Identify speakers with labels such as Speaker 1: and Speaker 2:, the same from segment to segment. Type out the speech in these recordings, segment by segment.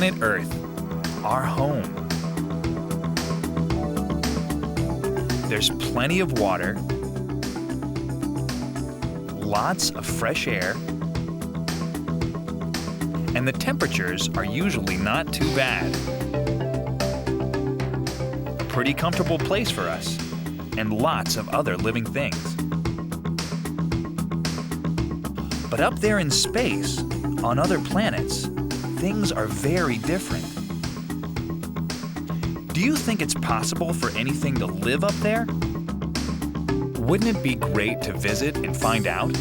Speaker 1: planet Earth, our home. There's plenty of water, lots of fresh air, and the temperatures are usually not too bad. A pretty comfortable place for us, and lots of other living things. But up there in space, on other planets, things are very different. Do you think it's possible for anything to live up there? Wouldn't it be great to visit and find out?
Speaker 2: 1,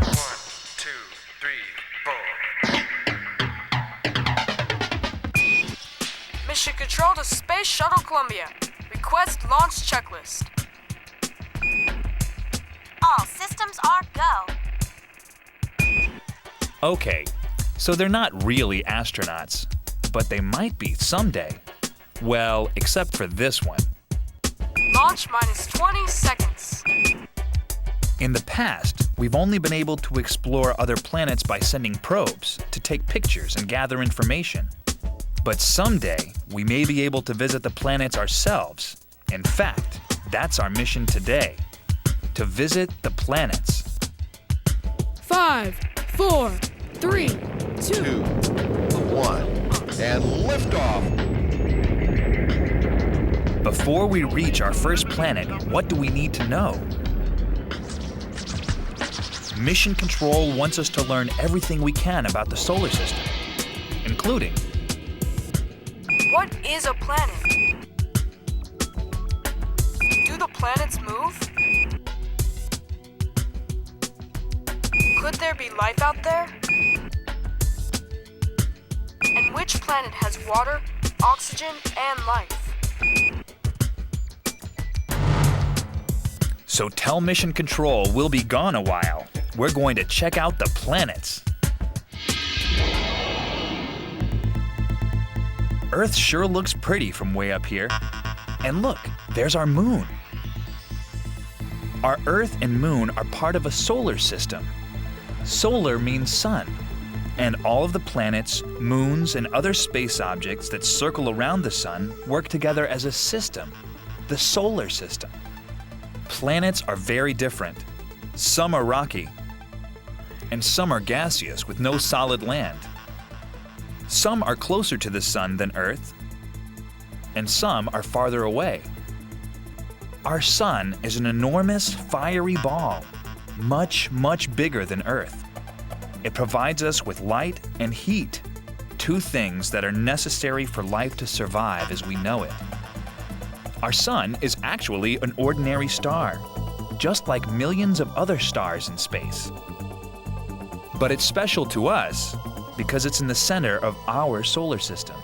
Speaker 2: 2, 3, 4.
Speaker 3: Mission Control to Space Shuttle Columbia. Request launch checklist.
Speaker 4: All systems are go.
Speaker 1: Okay, so they're not really astronauts, but they might be someday. Well, except for this one.
Speaker 3: Launch minus 20 seconds.
Speaker 1: In the past, we've only been able to explore other planets by sending probes to take pictures and gather information. But someday, we may be able to visit the planets ourselves. In fact, that's our mission today, to visit the planets.
Speaker 3: 5, 4, 3, 2.
Speaker 2: 2, 1, and liftoff.
Speaker 1: Before we reach our first planet, what do we need to know? Mission Control wants us to learn everything we can about the solar system, including
Speaker 3: What is a planet? Do the planets move? Could there be life out there? And which planet has water, oxygen, and life?
Speaker 1: So tell Mission Control we'll be gone a while. We're going to check out the planets. Earth sure looks pretty from way up here. And look, there's our moon. Our Earth and moon are part of a solar system. Solar means sun. And all of the planets, moons, and other space objects that circle around the sun work together as a system, the solar system. Planets are very different. Some are rocky, and some are gaseous with no solid land. Some are closer to the sun than Earth, and some are farther away. Our sun is an enormous fiery ball, much, much bigger than Earth. It provides us with light and heat, two things that are necessary for life to survive as we know it. Our sun is actually an ordinary star, just like millions of other stars in space. But it's special to us because it's in the center of our solar system.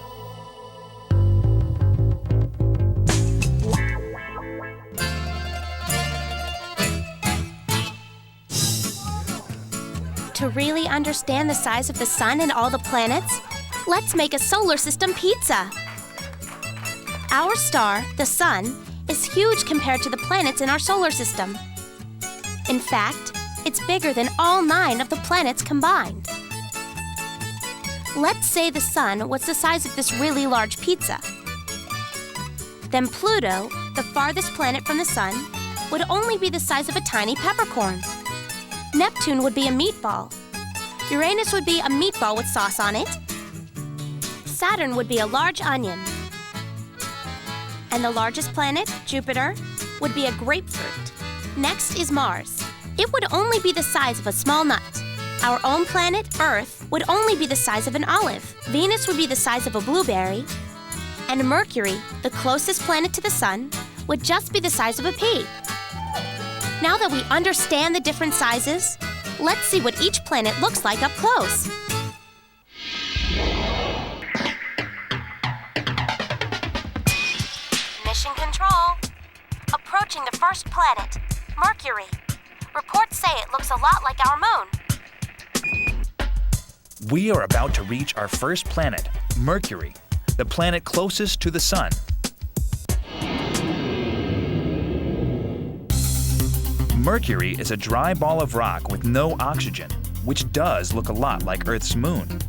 Speaker 4: To really understand the size of the sun and all the planets, let's make a solar system pizza. Our star, the sun, is huge compared to the planets in our solar system. In fact, it's bigger than all 9 of the planets combined. Let's say the sun was the size of this really large pizza. Then Pluto, the farthest planet from the sun, would only be the size of a tiny peppercorn. Neptune would be a meatball. Uranus would be a meatball with sauce on it. Saturn would be a large onion. And the largest planet, Jupiter, would be a grapefruit. Next is Mars. It would only be the size of a small nut. Our own planet, Earth, would only be the size of an olive. Venus would be the size of a blueberry. And Mercury, the closest planet to the sun, would just be the size of a pea. Now that we understand the different sizes, let's see what each planet looks like up close. Mission Control. Approaching the first planet, Mercury. Reports say it looks a lot like our moon.
Speaker 1: We are about to reach our first planet, Mercury, the planet closest to the sun. Mercury is a dry ball of rock with no oxygen, which does look a lot like Earth's moon.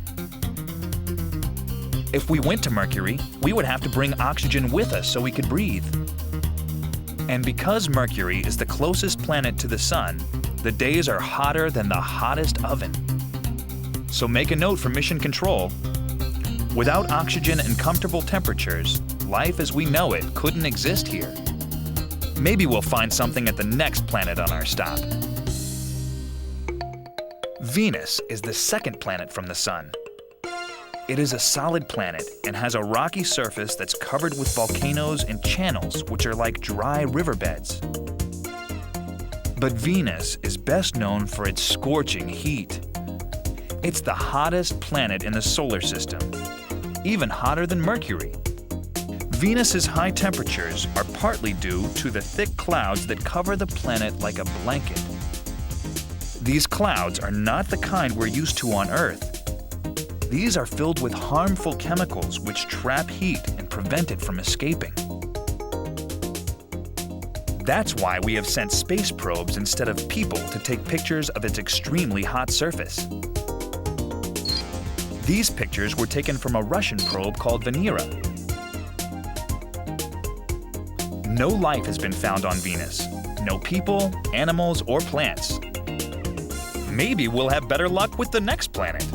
Speaker 1: If we went to Mercury, we would have to bring oxygen with us so we could breathe. And because Mercury is the closest planet to the Sun, the days are hotter than the hottest oven. So make a note for Mission Control. Without oxygen and comfortable temperatures, life as we know it couldn't exist here. Maybe we'll find something at the next planet on our stop. Venus is the second planet from the Sun. It is a solid planet and has a rocky surface that's covered with volcanoes and channels which are like dry riverbeds. But Venus is best known for its scorching heat. It's the hottest planet in the solar system, even hotter than Mercury. Venus's high temperatures are partly due to the thick clouds that cover the planet like a blanket. These clouds are not the kind we're used to on Earth. These are filled with harmful chemicals which trap heat and prevent it from escaping. That's why we have sent space probes instead of people to take pictures of its extremely hot surface. These pictures were taken from a Russian probe called Venera. No life has been found on Venus. No people, animals, or plants. Maybe we'll have better luck with the next planet.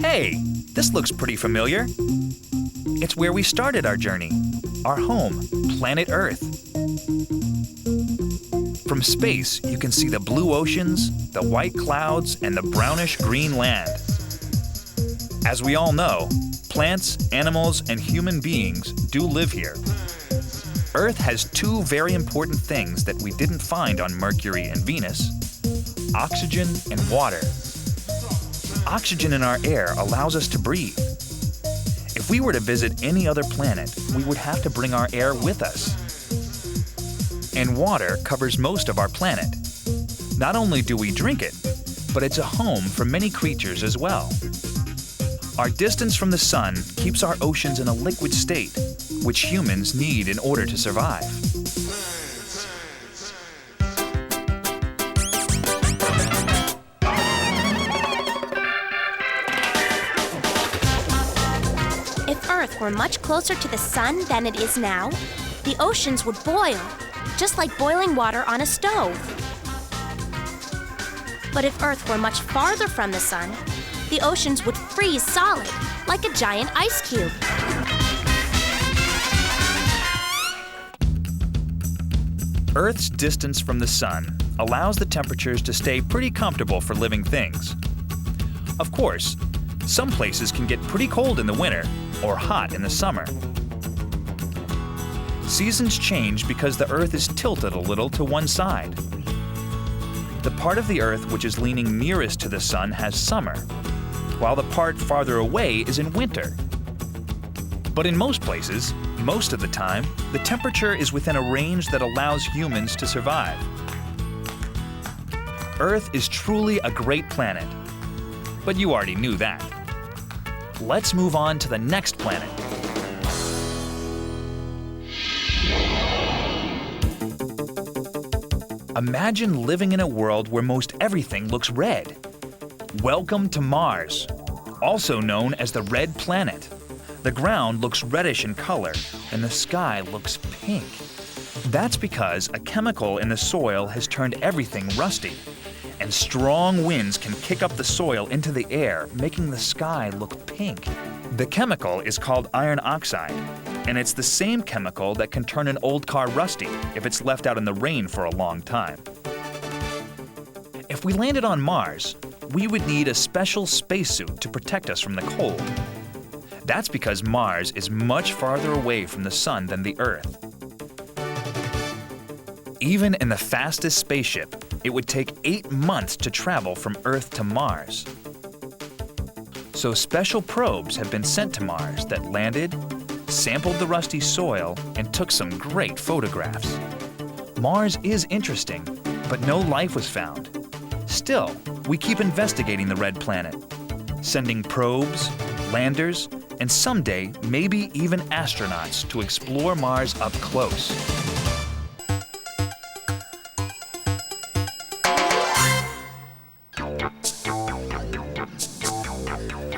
Speaker 1: Hey, this looks pretty familiar. It's where we started our journey, our home, planet Earth. From space, you can see the blue oceans, the white clouds, and the brownish-green land. As we all know, plants, animals, and human beings do live here. Earth has two very important things that we didn't find on Mercury and Venus: oxygen and water. Oxygen in our air allows us to breathe. If we were to visit any other planet, we would have to bring our air with us. And water covers most of our planet. Not only do we drink it, but it's a home for many creatures as well. Our distance from the Sun keeps our oceans in a liquid state, which humans need in order to survive.
Speaker 4: If Earth were much closer to the Sun than it is now, the oceans would boil, just like boiling water on a stove. But if Earth were much farther from the Sun, the oceans would freeze solid, like a giant ice cube.
Speaker 1: Earth's distance from the Sun allows the temperatures to stay pretty comfortable for living things. Of course, some places can get pretty cold in the winter or hot in the summer. Seasons change because the Earth is tilted a little to one side. The part of the Earth which is leaning nearest to the Sun has summer, while the part farther away is in winter. But in most places, most of the time, the temperature is within a range that allows humans to survive. Earth is truly a great planet, but you already knew that. Let's move on to the next planet. Imagine living in a world where most everything looks red. Welcome to Mars, also known as the Red Planet. The ground looks reddish in color, and the sky looks pink. That's because a chemical in the soil has turned everything rusty, and strong winds can kick up the soil into the air, making the sky look pink. The chemical is called iron oxide, and it's the same chemical that can turn an old car rusty if it's left out in the rain for a long time. If we landed on Mars, we would need a special spacesuit to protect us from the cold. That's because Mars is much farther away from the Sun than the Earth. Even in the fastest spaceship, it would take 8 months to travel from Earth to Mars. So special probes have been sent to Mars that landed, sampled the rusty soil, and took some great photographs. Mars is interesting, but no life was found. Still, we keep investigating the Red Planet, sending probes, landers, and someday maybe even astronauts to explore Mars up close.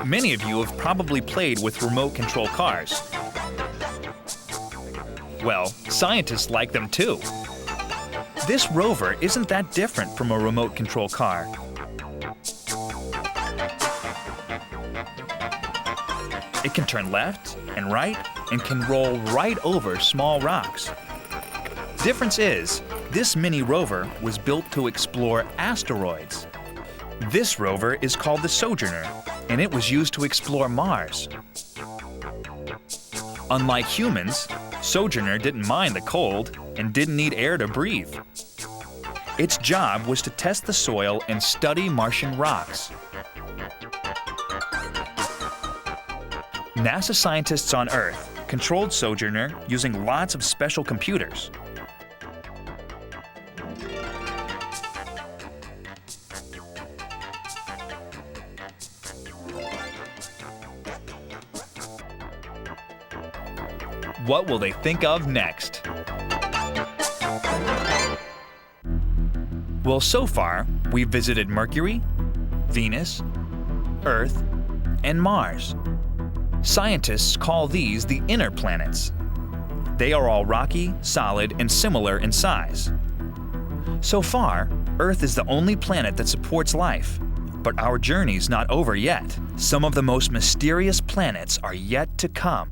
Speaker 1: Many of you have probably played with remote control cars. Well, scientists like them too. This rover isn't that different from a remote control car. It can turn left and right and can roll right over small rocks. Difference is, this mini rover was built to explore asteroids. This rover is called the Sojourner, and it was used to explore Mars. Unlike humans, Sojourner didn't mind the cold and didn't need air to breathe. Its job was to test the soil and study Martian rocks. NASA scientists on Earth controlled Sojourner using lots of special computers. What will they think of next? Well, so far, we've visited Mercury, Venus, Earth, and Mars. Scientists call these the inner planets. They are all rocky, solid, and similar in size. So far, Earth is the only planet that supports life. But our journey's not over yet. Some of the most mysterious planets are yet to come.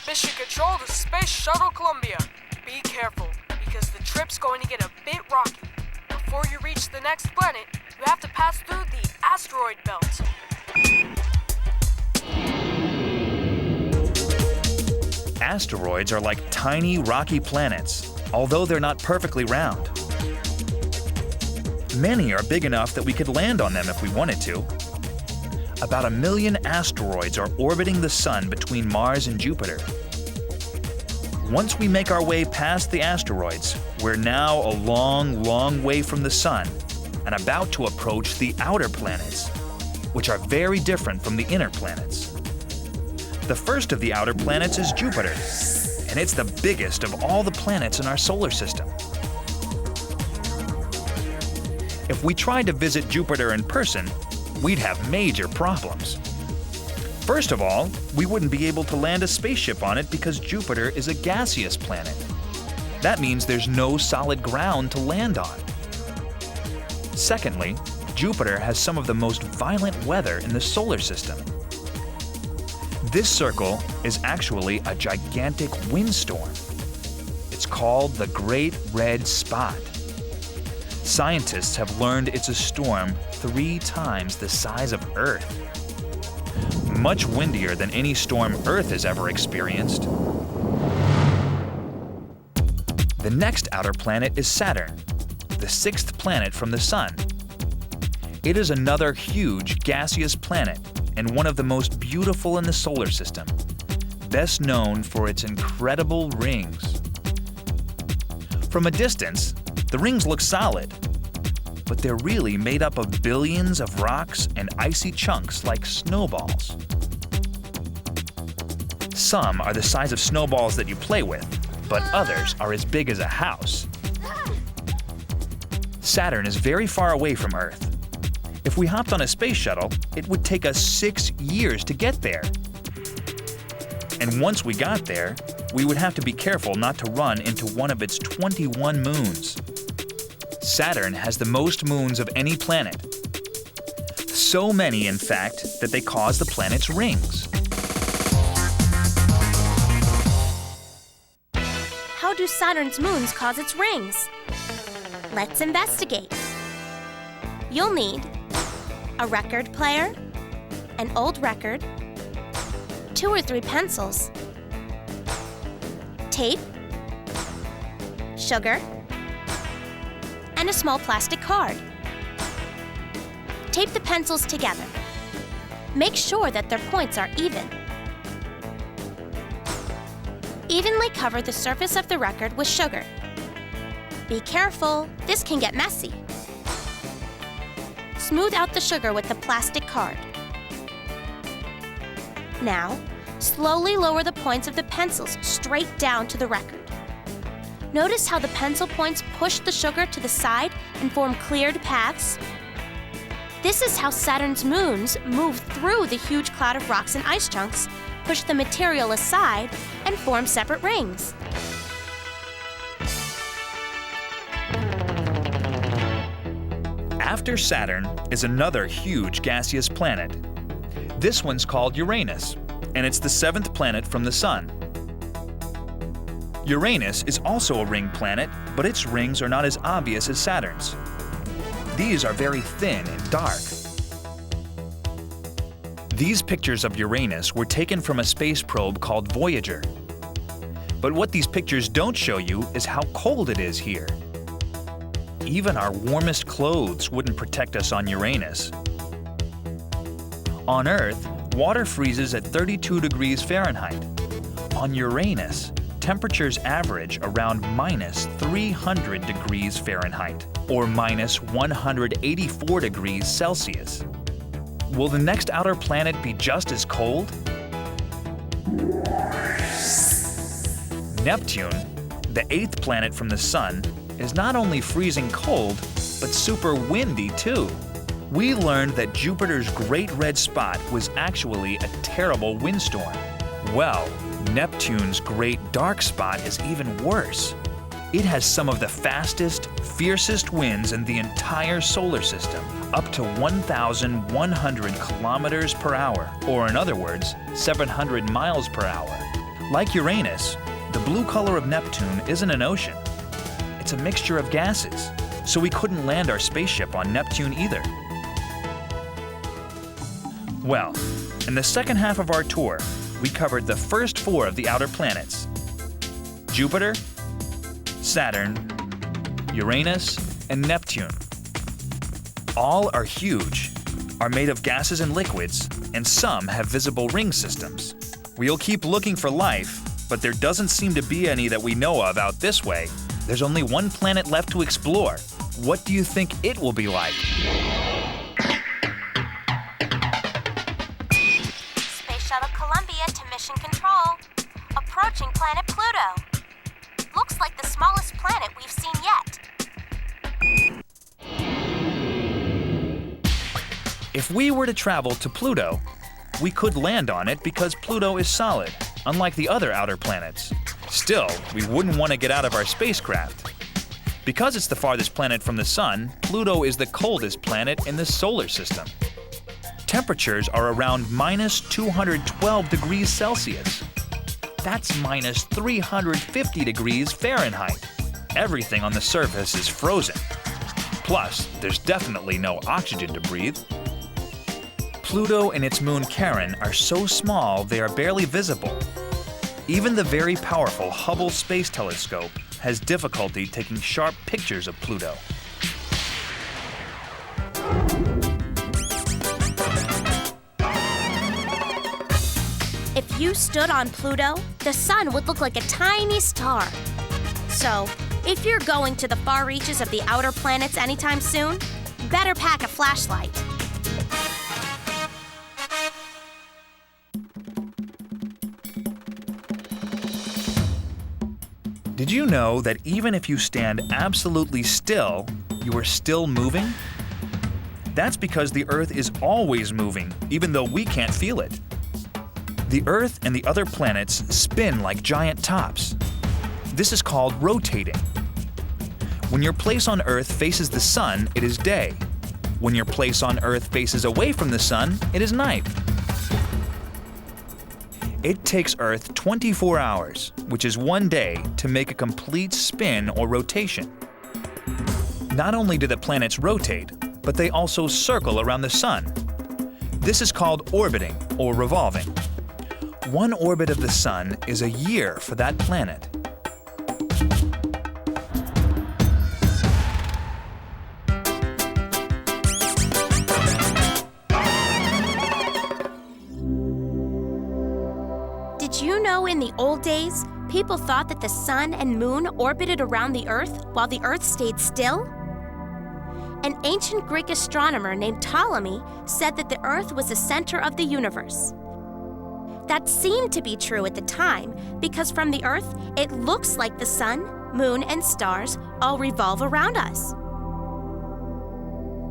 Speaker 3: Mission Control to Space Shuttle Columbia. Be careful, because the trip's going to get a bit rocky. Before you reach the next planet, you have to pass through the asteroid belt.
Speaker 1: Asteroids are like tiny rocky planets, although they're not perfectly round. Many are big enough that we could land on them if we wanted to. About 1 million asteroids are orbiting the Sun between Mars and Jupiter. Once we make our way past the asteroids, we're now a long, long way from the Sun and about to approach the outer planets, which are very different from the inner planets. The first of the outer planets is Jupiter, and it's the biggest of all the planets in our solar system. If we tried to visit Jupiter in person, we'd have major problems. First of all, we wouldn't be able to land a spaceship on it because Jupiter is a gaseous planet. That means there's no solid ground to land on. Secondly, Jupiter has some of the most violent weather in the solar system. This circle is actually a gigantic windstorm. It's called the Great Red Spot. Scientists have learned it's a storm 3 times the size of Earth. Much windier than any storm Earth has ever experienced. The next outer planet is Saturn, the 6th planet from the Sun. It is another huge gaseous planet and one of the most beautiful in the solar system, best known for its incredible rings. From a distance, the rings look solid, but they're really made up of billions of rocks and icy chunks like snowballs. Some are the size of snowballs that you play with, but others are as big as a house. Saturn is very far away from Earth. If we hopped on a space shuttle, it would take us 6 years to get there. And once we got there, we would have to be careful not to run into one of its 21 moons. Saturn has the most moons of any planet. So many, in fact, that they cause the planet's rings.
Speaker 4: How do Saturn's moons cause its rings? Let's investigate. You'll need a record player, an old record, 2 or 3 pencils, tape, sugar, and a small plastic card. Tape the pencils together. Make sure that their points are even. Evenly cover the surface of the record with sugar. Be careful, this can get messy. Smooth out the sugar with the plastic card. Now, slowly lower the points of the pencils straight down to the record. Notice how the pencil points push the sugar to the side and form cleared paths? This is how Saturn's moons move through the huge cloud of rocks and ice chunks, push the material aside, and form separate rings.
Speaker 1: After Saturn is another huge gaseous planet. This one's called Uranus, and it's the 7th planet from the Sun. Uranus is also a ring planet, but its rings are not as obvious as Saturn's. These are very thin and dark. These pictures of Uranus were taken from a space probe called Voyager. But what these pictures don't show you is how cold it is here. Even our warmest clothes wouldn't protect us on Uranus. On Earth, water freezes at 32 degrees Fahrenheit. On Uranus, temperatures average around minus 300 degrees Fahrenheit, or minus 184 degrees Celsius. Will the next outer planet be just as cold? Neptune, the 8th planet from the Sun, is not only freezing cold, but super windy too. We learned that Jupiter's Great Red Spot was actually a terrible windstorm. Well, Neptune's Great Dark Spot is even worse. It has some of the fastest, fiercest winds in the entire solar system, up to 1,100 kilometers per hour, or in other words, 700 miles per hour. Like Uranus, the blue color of Neptune isn't an ocean. It's a mixture of gases, so we couldn't land our spaceship on Neptune either. Well, in the second half of our tour, we covered the first 4 of the outer planets: Jupiter, Saturn, Uranus, and Neptune. All are huge, are made of gases and liquids, and some have visible ring systems. We'll keep looking for life, but there doesn't seem to be any that we know of out this way. There's only one planet left to explore. What do you think it will be like?
Speaker 4: Space Shuttle Columbia to mission control. Approaching planet Pluto. Looks like the smallest planet we've seen yet.
Speaker 1: If we were to travel to Pluto, we could land on it because Pluto is solid, unlike the other outer planets. Still, we wouldn't want to get out of our spacecraft. Because it's the farthest planet from the Sun, Pluto is the coldest planet in the solar system. Temperatures are around minus 212 degrees Celsius. That's minus 350 degrees Fahrenheit. Everything on the surface is frozen. Plus, there's definitely no oxygen to breathe. Pluto and its moon Charon are so small they are barely visible. Even the very powerful Hubble Space Telescope has difficulty taking sharp pictures of Pluto.
Speaker 4: If you stood on Pluto, the sun would look like a tiny star. So, if you're going to the far reaches of the outer planets anytime soon, better pack a flashlight.
Speaker 1: Did you know that even if you stand absolutely still, you are still moving? That's because the Earth is always moving, even though we can't feel it. The Earth and the other planets spin like giant tops. This is called rotating. When your place on Earth faces the sun, it is day. When your place on Earth faces away from the sun, it is night. It takes Earth 24 hours, which is one day, to make a complete spin or rotation. Not only do the planets rotate, but they also circle around the sun. This is called orbiting or revolving. One orbit of the sun is a year for that planet.
Speaker 4: Did you know in the old days, people thought that the sun and moon orbited around the Earth while the Earth stayed still? An ancient Greek astronomer named Ptolemy said that the Earth was the center of the universe. That seemed to be true at the time because from the Earth, it looks like the sun, moon, and stars all revolve around us.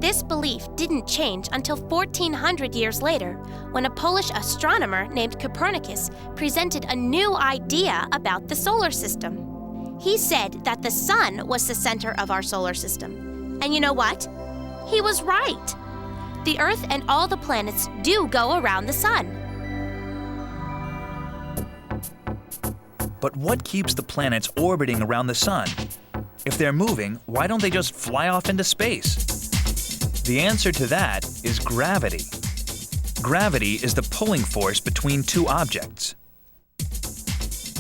Speaker 4: This belief didn't change until 1400 years later, when a Polish astronomer named Copernicus presented a new idea about the solar system. He said that the sun was the center of our solar system. And you know what? He was right. The Earth and all the planets do go around the sun.
Speaker 1: But what keeps the planets orbiting around the sun? If they're moving, why don't they just fly off into space? The answer to that is gravity. Gravity is the pulling force between two objects.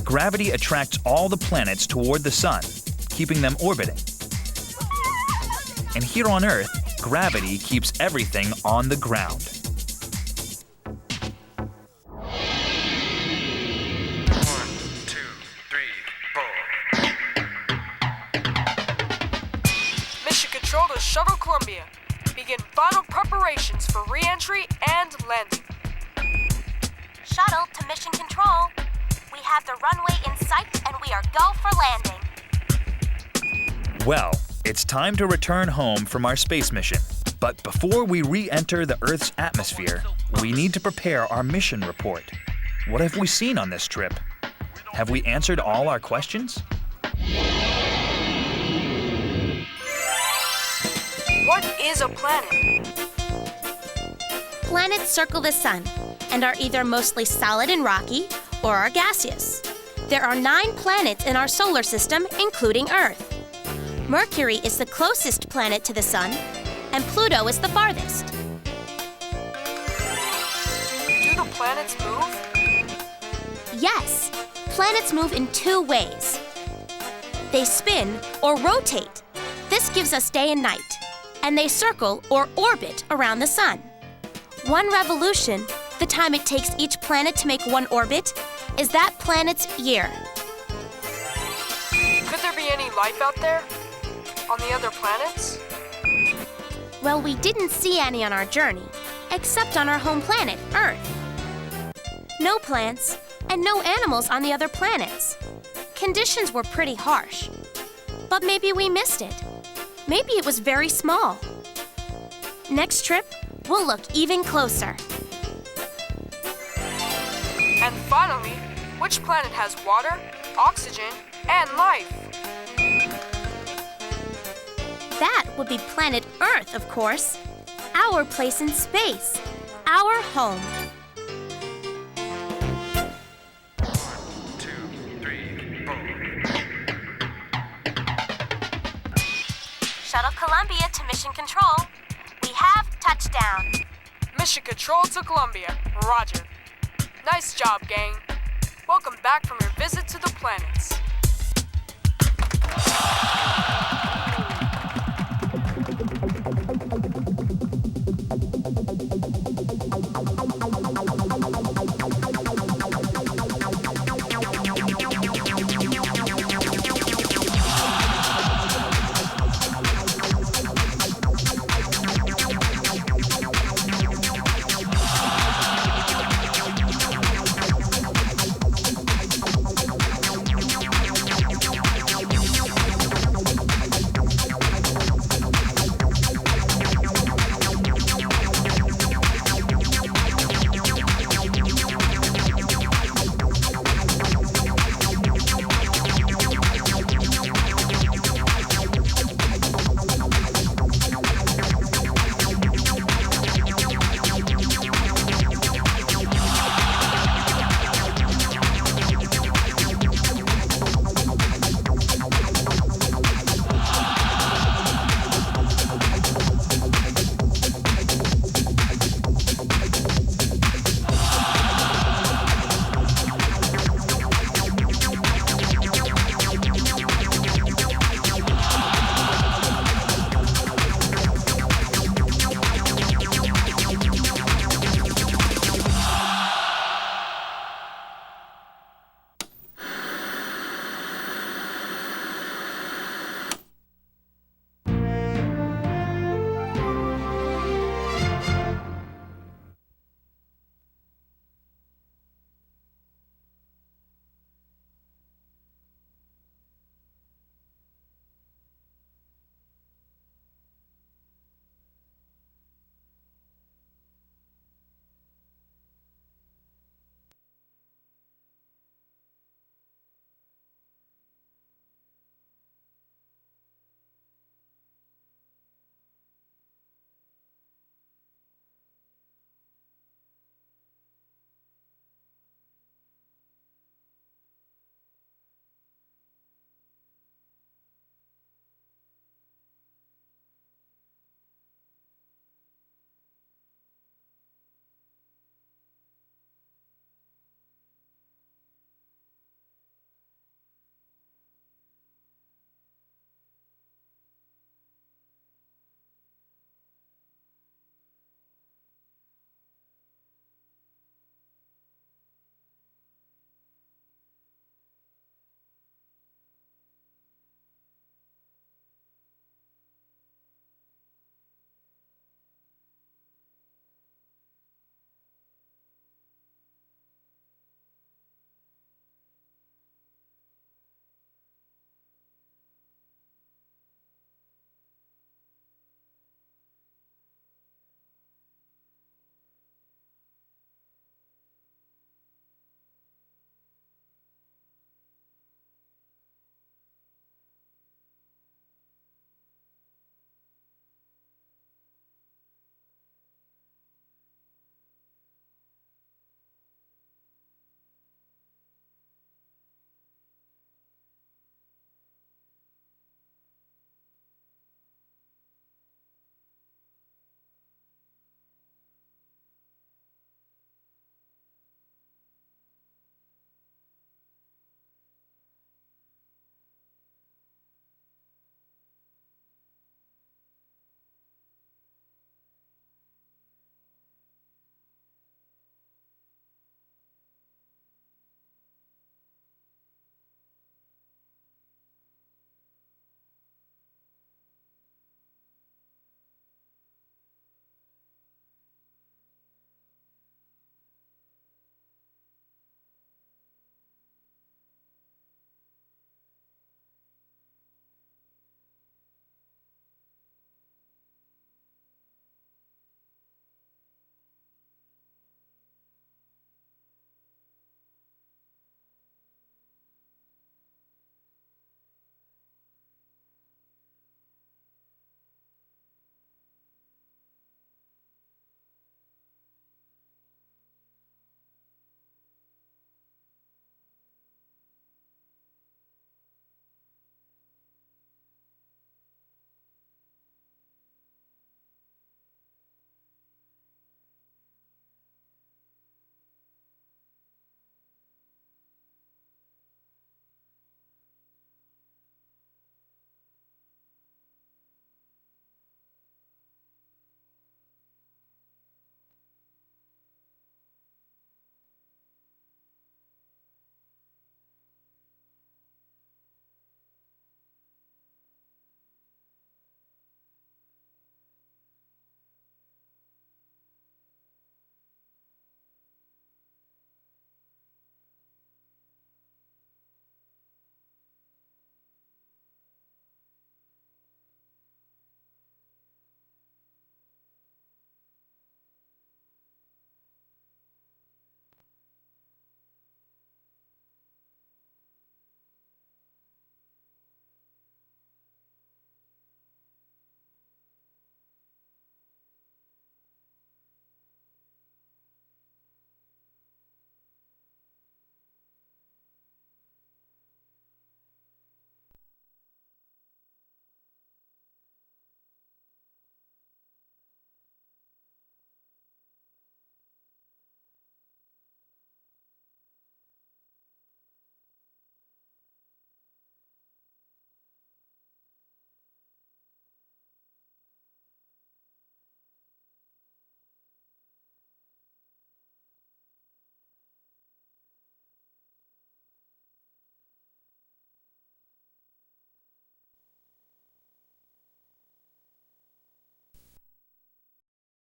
Speaker 1: Gravity attracts all the planets toward the sun, keeping them orbiting. And here on Earth, gravity keeps everything on the ground.
Speaker 3: Mission Control to Shuttle Columbia. Begin final preparations for re-entry and landing.
Speaker 4: Shuttle to Mission Control. We have the runway in sight and we are go for landing.
Speaker 1: Well, it's time to return home from our space mission. But before we re-enter the Earth's atmosphere, we need to prepare our mission report. What have we seen on this trip? Have we answered all our questions?
Speaker 3: What is a planet?
Speaker 4: Planets circle the sun and are either mostly solid and rocky or are gaseous. There are 9 planets in our solar system, including Earth. Mercury is the closest planet to the sun, and Pluto is the farthest.
Speaker 3: Do the planets move?
Speaker 4: Yes, planets move in 2 ways. They spin or rotate. This gives us day and night. And they circle or orbit around the sun. One revolution, the time it takes each planet to make one orbit, is that planet's year.
Speaker 3: Could there be any life out there? On the other planets?
Speaker 4: Well, we didn't see any on our journey, except on our home planet, Earth. No plants and no animals on the other planets. Conditions were pretty harsh. But maybe we missed it. Maybe it was very small. Next trip, we'll look even closer.
Speaker 3: And finally, which planet has water, oxygen, and life?
Speaker 4: That would be planet Earth, of course. Our place in space. Our home.
Speaker 2: 1, 2, 3, 4.
Speaker 4: Shuttle Columbia to Mission Control. We have touchdown.
Speaker 3: Mission Control to Columbia. Roger. Nice job, gang. Welcome back from your visit to the planets.